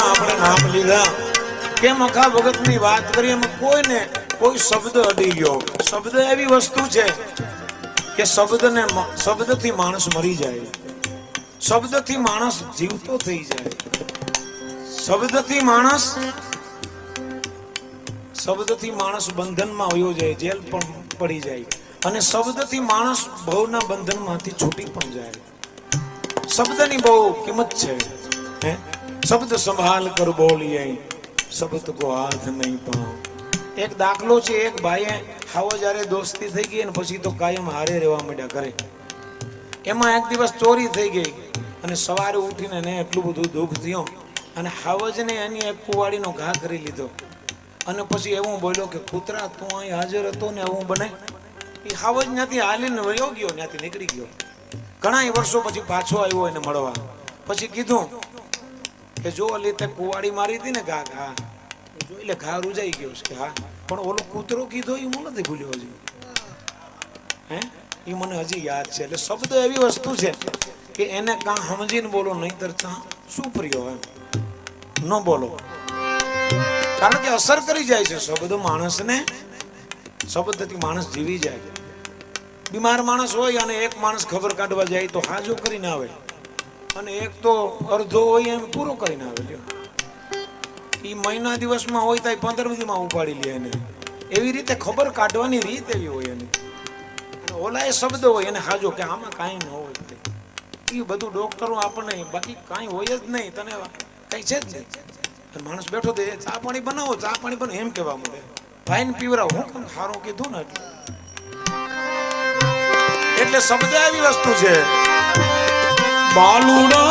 આપણે નામ લીધા કેમ અખા ભગત ની વાત કરી એમાં કોઈને કોઈ શબ્દ અડી ગયો. શબ્દ એવી વસ્તુ છે કે શબ્દથી માણસ મરી જાય, શબ્દથી માણસ જીવતો થઈ જાય, શબ્દથી માણસ બંધનમાં વયો જાય, જેલ પણ પડી જાય, અને શબ્દથી માણસ ભવના બંધનમાંથી છૂટી પણ જાય. શબ્દની બહુ કિંમત છે. શબ્દ સંભાળ કર બોલીએ, શબ્દ કો હાથ નહીં પાઉં. એક દાખલો છે, એક ભાઈએ હાવો જ્યારે દોસ્તી થઈ ગઈ ને પછી તો કાયમ હારે રહેવા માંડ્યા કરે. એમાં એક દિવસ ચોરી થઈ ગઈ અને સવારે ઉઠીને એને એટલું બધું દુઃખ થયું અને હાવજને એની એક કુવાડીનો ઘા કરી લીધો અને પછી એવું બોલ્યો કે કૂતરા તું અહીં હાજર હતો ને એવું બને. એ હાવજ ત્યાંથી હાલીને વયો ગયો, ત્યાંથી નીકળી ગયો. ઘણા વર્ષો પછી પાછો આવ્યો એને મળવા. પછી કીધું કે જો ઓલી તે કુવાડી મારી હતી ને ઘા જોઈ લે, ઘા રૂજાઈ ગયો કે હા, પણ ઓલો કૂતરો કીધો એ હું નથી ભૂલ્યો હજી. એ મને હજી યાદ છે. એટલે શબ્દ એવી વસ્તુ છે કે એને કાં સમજીને બોલો, નહીતર શું પ્રિયો ન બોલો, કારણ કે અસર કરી જાય છે શબ્દ માણસને. શબ્દથી માણસ જીવી જાય. બીમાર માણસ હોય અને એક માણસ ખબર કાઢવા જાય તો હાજો કરીને આવે, અને એક તો અડધો હોય એમ પૂરો કરીને આવે. એ મહિના દિવસમાં હોય તો 15 દીમાં ઉપાડી લે એને. એવી રીતે ખબર કાઢવાની રીત એવી હોય એની. ઓલા એ શબ્દ હોય એને હાજો કે આમાં કાંઈ ન હોય. એ બધું ડોક્ટરો આપણને, બાકી કાંઈ હોય જ નહીં, તને કઈ છે જ નહીં. માણસ બેઠો તો ચા પાણી બનાવો, ચા પાણી બને એમ કહેવા મળે, ભાઈને પીવરાવો, હું કેમ સારું કીધું ને. એટલે શબ્દ એવી વસ્તુ છે. બાલુડો